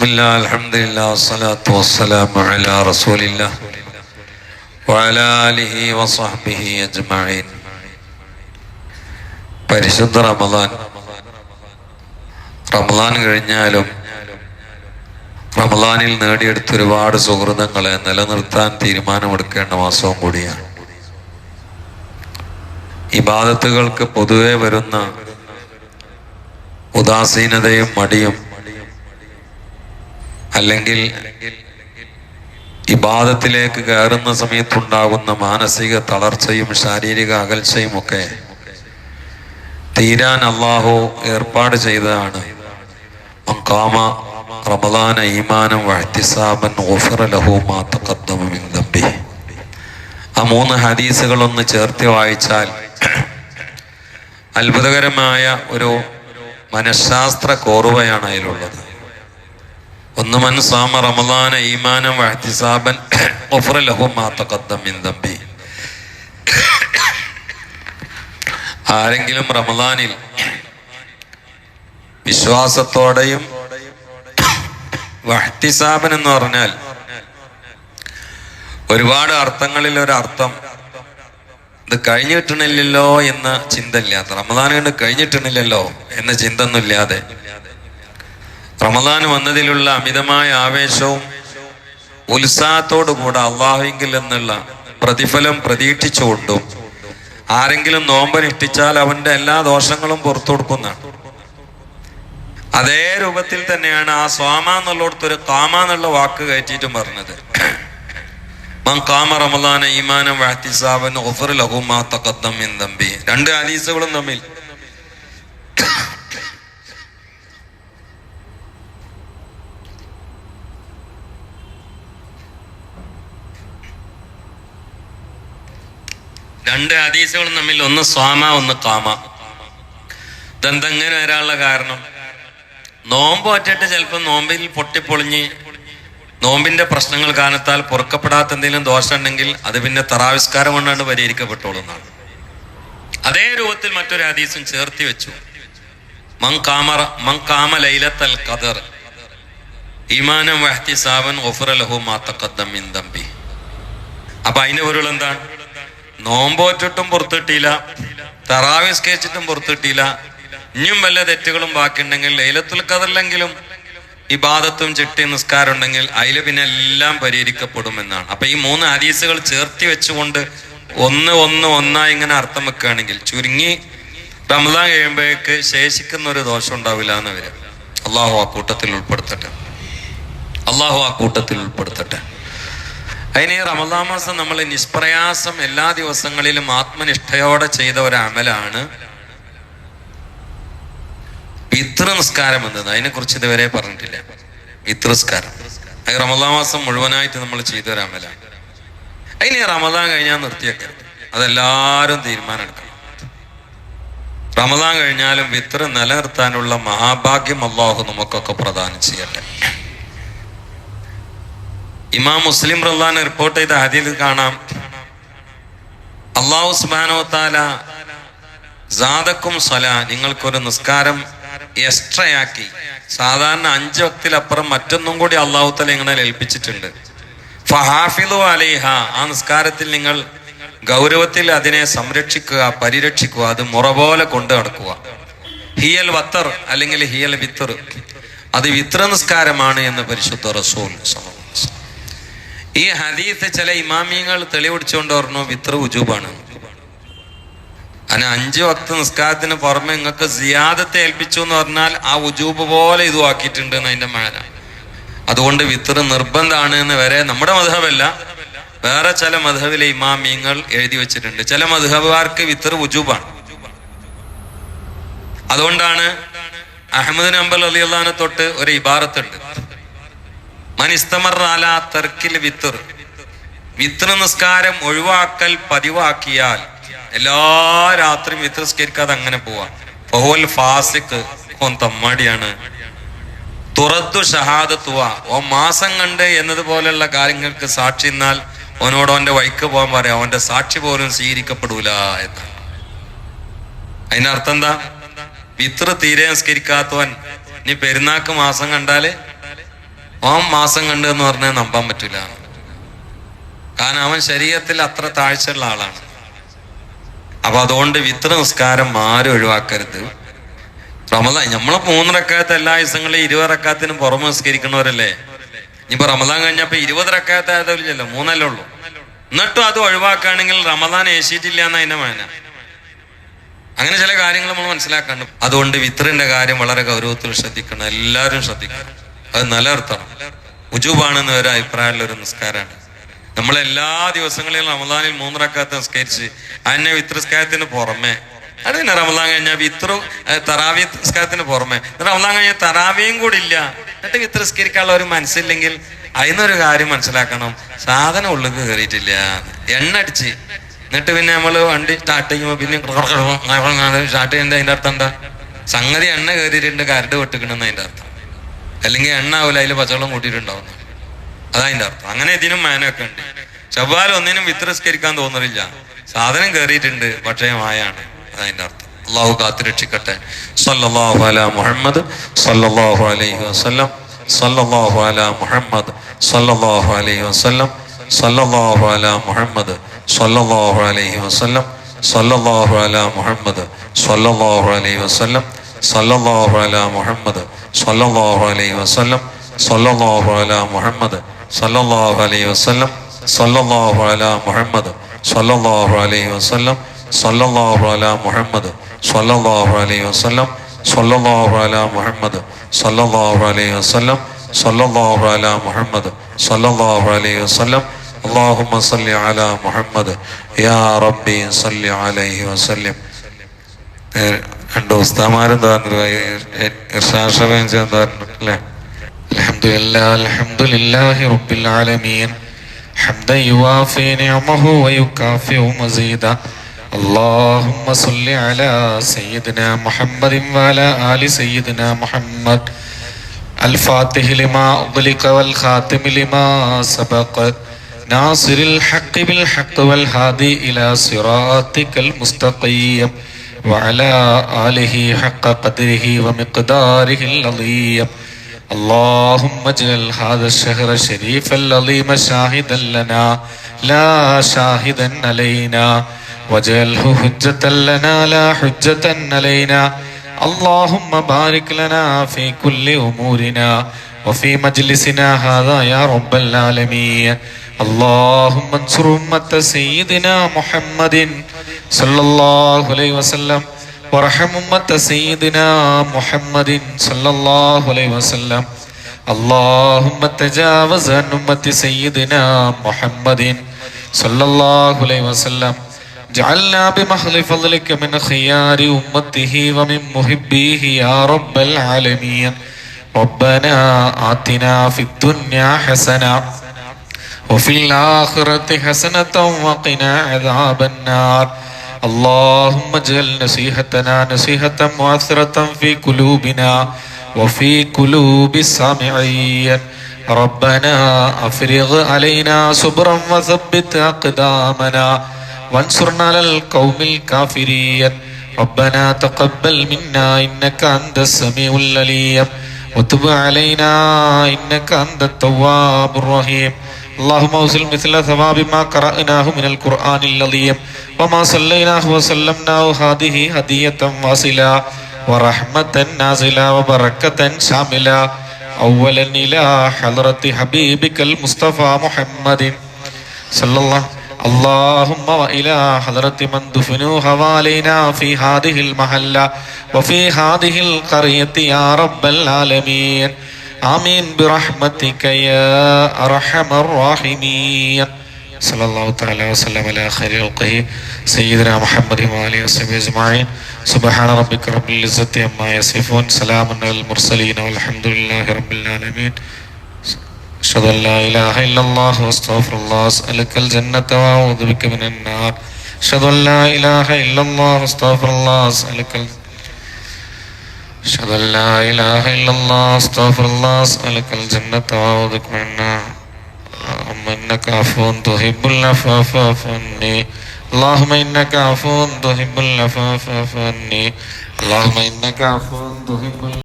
ബിസ്മില്ലാ അൽഹംദുലില്ലാ വസ്സലാത്തു വസ്സലാമു അലാ റസൂലില്ലാ വഅലാ ആലിഹി വസ്വഹ്ബിഹി അജ്മഈൻ. പരിശുദ്ധ റമളാൻ കഴിഞ്ഞാലും റമളാനിൽ നേടിയെടുത്ത ഒരുപാട് സുഹൃതങ്ങളെ നിലനിർത്താൻ തീരുമാനമെടുക്കേണ്ട മാസവും കൂടിയാണ്. ഇബാദത്തുകൾക്ക് പൊതുവെ വരുന്ന ഉദാസീനതയും മടിയും, അല്ലെങ്കിൽ ഇബാദത്തിലേക്ക് കയറുന്ന സമയത്തുണ്ടാകുന്ന മാനസിക തളർച്ചയും ശാരീരിക അകൽച്ചയും ഒക്കെ തീരാൻ അള്ളാഹു ഏർപ്പാട് ചെയ്തതാണ്. ഖാമ റമളാന ഈമാനൻ വഇഹ്തിസാബൻ ഗുഫിറ ലഹു മാ തഖദ്ദമ മിൻ ദംബിഹി. ആ മൂന്ന് ഹദീസുകളൊന്ന് ചേർത്ത് വായിച്ചാൽ അത്ഭുതകരമായ ഒരു മനഃശാസ്ത്ര കോറുവയാണ് അതിലുള്ളത്. ഒന്ന്, മൻ സാമ റമളാന ഈമാനൻ വഇഹ്തിസാബൻ ഗുഫിറ ലഹു മാ തഖദ്ദമ മിൻ ദംബിഹി. ആരെങ്കിലും റമളാനിൽ വിശ്വാസത്തോടെയും, വഹ്തിസാബൻ എന്ന് പറഞ്ഞാൽ ഒരുപാട് അർത്ഥങ്ങളിൽ ഒരർത്ഥം, ഇത് കഴിഞ്ഞു കിട്ടണില്ലല്ലോ എന്ന ചിന്ത ഇല്ലാത്ത, റമളാൻ കൊണ്ട് കഴിഞ്ഞിട്ടിണില്ലല്ലോ എന്ന ചിന്ത ഒന്നും ഇല്ലാതെ, റമളാൻ വന്നതിലുള്ള അമിതമായ ആവേശവും ഉത്സാഹത്തോടു കൂടെ അള്ളാഹുവിങ്കിൽ നിന്നുള്ള പ്രതിഫലം പ്രതീക്ഷിച്ചുകൊണ്ടും, ആരെങ്കിലും നോമ്പനുഷ്ഠിച്ചാൽ അവന്റെ എല്ലാ ദോഷങ്ങളും പുറത്തു കൊടുക്കുന്നതാണ്. അതേ രൂപത്തിൽ തന്നെയാണ് ആ സ്വാമ എന്നുള്ളിടത്തൊരു കാമ എന്നുള്ള വാക്ക് കയറ്റിയിട്ടും പറഞ്ഞത്. മൻ ഖാമ റമളാന ഈമാനൻ വഇഹ്തിസാബൻ ഗുഫിറ ലഹു മാ തഖദ്ദമ മിൻ ദംബി. രണ്ട് ഹദീസുകളും തമ്മിൽ ഒന്ന് സ്വാമ, ഒന്ന് കാമ. ഇതെന്തെങ്ങനെ വരാനുള്ള കാരണം, നോമ്പ് ഒറ്റിട്ട് ചിലപ്പോൾ നോമ്പിൽ പൊട്ടിപ്പൊളിഞ്ഞ് നോമ്പിന്റെ പ്രശ്നങ്ങൾ കാരണത്താൽ പൊറുക്കപ്പെടാത്ത എന്തെങ്കിലും ദോഷം ഉണ്ടെങ്കിൽ അത് പിന്നെ തറാവിസ്കാരം കൊണ്ടാണ് പരിഹരിക്കപ്പെട്ടോളുന്നാണ്. അതേ രൂപത്തിൽ മറ്റൊരു ഹദീസും ചേർത്തി വെച്ചു. മൻ ഖാമ ലൈലത്തൽ ഖദർ ഈമാനൻ വഇഹ്തിസാബൻ ഗുഫിറ ലഹു മാ തഖദ്ദമ മിൻ ദംബി. അപ്പൊ അതിന്റെ പൊരുൾ എന്താണ്? നോമ്പോറ്റിട്ടും പുറത്തിട്ടില്ല, തറാവിസ്കരിച്ചിട്ടും പുറത്തിട്ടില്ല, ഇനിയും വല്ല തെറ്റുകളും ബാക്കിയുണ്ടെങ്കിൽ ലൈലത്തുൽ ഖദറിലെങ്കിലും ഇബാദത്തും ചിട്ടി നിസ്കാരം ഉണ്ടെങ്കിൽ അതിൽ പിന്നെ എല്ലാം പരിഹരിക്കപ്പെടുമെന്നാണ്. അപ്പൊ ഈ മൂന്ന് ഹദീസുകൾ ചേർത്തി വെച്ചുകൊണ്ട് ഒന്നായി ഇങ്ങനെ അർത്ഥം വെക്കുകയാണെങ്കിൽ ചുരുങ്ങി റമളാൻ കഴിയുമ്പോഴേക്ക് ശേഷിക്കുന്ന ഒരു ദോഷം ഉണ്ടാവില്ല എന്ന് വരും. അള്ളാഹു ആ കൂട്ടത്തിൽ ഉൾപ്പെടുത്തട്ടെ. അതിന് ഈ റമളാൻ മാസം നമ്മൾ നിഷ്പ്രയാസം എല്ലാ ദിവസങ്ങളിലും ആത്മനിഷ്ഠയോടെ ചെയ്ത ഒരു അമലാണ് വിത്ർ നിസ്കാരം എന്നത്. അതിനെ കുറിച്ച് ഇതുവരെ പറഞ്ഞിട്ടില്ല. വിത്ർ നിസ്കാരം അത് റമളാൻ മാസം മുഴുവനായിട്ട് നമ്മൾ ചെയ്ത ഒരു അമലാണ്. അതിന് റമളാൻ കഴിഞ്ഞാൽ നിർത്തിയേക്കരുത്. അതെല്ലാവരും തീരുമാനം എടുക്കണം. റമളാൻ കഴിഞ്ഞാലും വിത്ർ നിലനിർത്താനുള്ള മഹാഭാഗ്യം അല്ലാഹു നമുക്കൊക്കെ പ്രദാനം ചെയ്യട്ടെ. ഇമാം മുസ്ലിം റളിയല്ലാഹു അൻഹു റിപ്പോർട്ട് ചെയ്ത ഹദീസിൽ കാണാം, അല്ലാഹു സുബ്ഹാനഹു വ തആല സാദക്കും സ്വലാ, നിങ്ങൾക്കൊരു നിസ്കാരം എക്സ്ട്രയാക്കി, സാധാരണ 5 വക്തിലപ്പുറം മറ്റൊന്നും കൂടി അല്ലാഹു തആല ഇങ്ങനെ ഏൽപ്പിച്ചിട്ടുണ്ട്. ഫഹാഫിളു അലൈഹ, ആ നിസ്കാരത്തിൽ നിങ്ങൾ ഗൗരവത്തിൽ അതിനെ സംരക്ഷിക്കുക, പരിരക്ഷിക്കുക, അത് മുറ പോലെ കൊണ്ടു നടക്കുക. ഹിയൽ വത്തർ അല്ലെങ്കിൽ ഹിയൽ വിത്തർ, അത് വിത്ര നിസ്കാരമാണ് എന്ന് പരിശുദ്ധ റസൂൽ. ഈ ഹദീസ് ചില ഇമാമിയങ്ങൾ തെളിവെടിച്ചുകൊണ്ട് പറഞ്ഞു വിത്ര ഉജൂബാണ്. അങ്ങനെ 5 വക്ത് നിസ്കാരത്തിന് പുറമെ നിങ്ങൾക്ക് സിയാദത്തെ ഏൽപ്പിച്ചു എന്ന് പറഞ്ഞാൽ ആ ഉജൂബ് പോലെ ഇതും ആക്കിയിട്ടുണ്ട് എന്ന് അതിന്റെ മാന. അതുകൊണ്ട് വിത്ര നിർബന്ധമാണ് എന്ന് വരെ നമ്മുടെ മദ്ഹബല്ല, വേറെ ചില മദ്ഹബിലെ ഇമാമിയങ്ങൾ എഴുതി വെച്ചിട്ടുണ്ട്. ചില മദ്ഹബുകാർക്ക് വിത്ര ഉജൂബാണ്. അതുകൊണ്ടാണ് അഹ്മദ് ബിൻ ഹംബൽ റളിയല്ലാഹു അൻഹു തൊട്ട് ഒരു ഇബാറത്തുണ്ട്, മൻ ഇസ്തമറ അലാ തർക്കിൽ വിത്ർ, വിത്ര നിസ്കാരം ഒഴിവാക്കൽ പതിവാക്കിയാൽ, എല്ലാ രാത്രിയും വിത്ര നിസ്കരിക്കാതെ അങ്ങനെ പോവാ, ഫഹുവൽ ഫാസിഖ്, ഓൻ തമ്മാടിയാണ്. തുറദ്ദു ഷഹാദത്തുവ, ഓ മാസം കണ്ട് എന്നതുപോലെയുള്ള കാര്യങ്ങൾക്ക് സാക്ഷി എന്നാൽ ഓനോട് ഓന്റെ വൈക്ക് പോകാൻ പറയാം, അവന്റെ സാക്ഷി പോലും സ്വീകരിക്കപ്പെടൂല എന്ന്. അതിന്റെ അർത്ഥം എന്താ? വിത്ര തീരെ നിസ്കരിക്കാത്തവൻ ഇനി പെരുന്നാക്ക് മാസം കണ്ടാല് ഓൻ മാസം കണ്ടു എന്ന് പറഞ്ഞാൽ നമ്പാൻ പറ്റൂല. കാരണം അവൻ ശരീരത്തിൽ അത്ര താഴ്ചയുള്ള ആളാണ്. അപ്പൊ അതുകൊണ്ട് വിത്ര നിസ്കാരം ആരും ഒഴിവാക്കരുത്. റമദാൻ നമ്മളെ 3 റക്അത്ത് എല്ലാ ദിവസങ്ങളിലും 20 റക്അത്തിന് പുറമെ നിസ്കരിക്കണവരല്ലേ. ഇനിയിപ്പോ റമദാൻ കഴിഞ്ഞപ്പോ 20 റക്അത്ത് ആയതല്ലോ, 3 ഉള്ളൂ. എന്നിട്ടും അത് ഒഴിവാക്കുകയാണെങ്കിൽ റമദാൻ ഏശിയിട്ടില്ല എന്ന് അതിന്റെ മേന. അങ്ങനെ ചില കാര്യങ്ങൾ നമ്മൾ മനസ്സിലാക്കണം. അതുകൊണ്ട് വിത്രിന്റെ കാര്യം വളരെ ഗൗരവത്തിൽ ശ്രദ്ധിക്കണം, എല്ലാവരും ശ്രദ്ധിക്കണം. അത് നിലനിർത്തണം. ഉജൂബാണെന്ന് ഒരു അഭിപ്രായമുള്ള ഒരു നിസ്കാരമാണ്. നമ്മളെല്ലാ ദിവസങ്ങളിലും റമദാനിൽ 3 റക്അത്ത് നിസ്കരിച്ച് അതിനെ വിത്ര നിസ്കാരത്തിന് പുറമെ, അത് തന്നെ റമദാൻ കഴിഞ്ഞാൽ വിത്രും തറാവി നിസ്കാരത്തിന് പുറമെ റമദാൻ കഴിഞ്ഞാൽ തറാവിയും കൂടി ഇല്ല, എന്നിട്ട് വിത്ര നിസ്കരിക്കാനുള്ള ഒരു മനസ്സില്ലെങ്കിൽ അതിനൊരു കാര്യം മനസ്സിലാക്കണം, സാധനം ഉള്ളിൽ കയറിയിട്ടില്ല. എണ്ണ അടിച്ച് എന്നിട്ട് പിന്നെ നമ്മൾ വണ്ടി സ്റ്റാർട്ട് ചെയ്യുമ്പോൾ പിന്നെ സ്റ്റാർട്ട് ചെയ്യേണ്ട അതിൻ്റെ അർത്ഥം എന്താ? സംഗതി എണ്ണ കയറിയിട്ടുണ്ട്, കരട് വെട്ടിക്കണമെന്ന് അതിൻ്റെ അർത്ഥം. അല്ലെങ്കിൽ എണ്ണ ആവില്ല, അതിൽ പച്ചവെള്ളം കൂട്ടിയിട്ടുണ്ടാവുന്നു, അതതിൻ്റെ അർത്ഥം. അങ്ങനെ ഇതിനും മാനമൊക്കെ ഉണ്ട്. ചവ്വാൽ ഒന്നിനും വിത്രസ്കരിക്കാൻ തോന്നുന്നില്ല, സാധനം കയറിയിട്ടുണ്ട്, പക്ഷേ മായാണ്, അതതിൻ്റെ അർത്ഥം. അള്ളാഹു കാത്തുരക്ഷിക്കട്ടെ. സല്ലല്ലാഹു അലാ മുഹമ്മദ് സല്ലല്ലാഹു അലൈഹി വസല്ലം. സല്ലല്ലാഹു അലാ മുഹമ്മദ് സല്ലല്ലാഹു അലൈഹി വസല്ലം. സല്ലല്ലാഹു അലാ മുഹമ്മദ് സല്ലല്ലാഹു അലൈഹി വസല്ലം. സല്ലല്ലാഹു അലാ മുഹമ്മദ് സല്ലല്ലാഹു അലൈഹി വസല്ലം. സല്ലല്ലാഹു അലാ മുഹമ്മദ് സല്ലല്ലാഹു അലൈഹി വസല്ലം. സല്ലല്ലാഹു അലാ മുഹമ്മദ് സല്ലല്ലാഹു അലൈഹി വസല്ലം. സല്ലല്ലാഹു അലാ മുഹമ്മദ് സല്ലല്ലാഹു അലൈഹി വസല്ലം. സല്ലല്ലാഹു അലാ മുഹമ്മദ് സല്ലല്ലാഹു അലൈഹി വസല്ലം. സല്ലല്ലാഹു അലാ മുഹമ്മദ് സല്ലല്ലാഹു അലൈഹി വസല്ലം. സല്ലല്ലാഹു അലാ മുഹമ്മദ് സല്ലല്ലാഹു അലൈഹി വസല്ലം. اللهم صل على محمد يا ربي صل عليه وسلم. രണ്ട് ഉസ്താമാരെന്താ അല്ലേ? അൽഹംദുലില്ലാഹി റബ്ബിൽ ആലമീൻ ഹംദൻ യുവാഫി നിഅമഹു വയുകാഫിഉ മസീദ. اللهم صل على سيدنا محمد وعلى آل سيدنا محمد الفاتح لما أغلق والخاتم لما سبق ناصر الحق بالحق والهادي إلى صراطك المستقيم وعلى آله حق قدره ومقداره العظيم. اللهم اجعل هذا الشهر الشريف العظيم شاهدا لنا لا شاهدا علينا، واجعله حجة لنا لا حجة علينا. اللهم بارك لنا في كل أمورنا وفي مجلسنا هذا يا رب العالمين. اللهم انصر أمة سيدنا محمد صلى الله عليه وسلم وارحم أمة سيدنا محمد صلى الله عليه وسلم. اللهم تجاوز عن أمة سيدنا محمد صلى الله عليه وسلم. جعلنا بمحض فضلك من خيار أمته ومن محبيه يا رب العالمين. ربنا آتنا في الدنيا حسنة وفي الآخرة حسنة وقنا عذاب النار. اللهم اجعل نصيحتنا نصيحة مؤثرة في قلوبنا وفي قلوب السامعين. ربنا أفرغ علينا صبرا وثبت أقدامنا وانصرنا على القوم الكافرين. ربنا تقبل منا إنك أنت السميع العليم وتب علينا إنك أنت التواب الرحيم. اللهم اوصل مثل ثواب ما قرأناه من القرآن العظيم وما صليناه وسلمناه هذه هدية واصلة ورحمة نازلة وبركة شاملة أولا إلى حضرة حبيبك المصطفى محمد صلى الله. اللهم وإلى حضرة من دفنوا حوالينا في هذه المحلة وفي هذه القرية يا رب العالمين. آمين برحمتك يا أرحم الراحمين. صلى الله تعالى وسلم على خير خلقه سيدنا محمد وآله وصحبه أجمعين. سبحان ربك رب العزة عما يصفون سلام على المرسلين والحمد لله رب العالمين. أشهد أن لا إله إلا الله واستغفر الله أسألك الجنة وأعوذ بك من النار. أشهد أن لا إله إلا الله واستغفر الله أسألك أشهد أن لا إله إلا الله استغفر الله أسألك الجنة وأعوذ بك من النار. اللهم إنك عفو تحب العفو فاعف عني. اللهم إنك عفو تحب العفو فاعف عني. اللهم إنك عفو تحب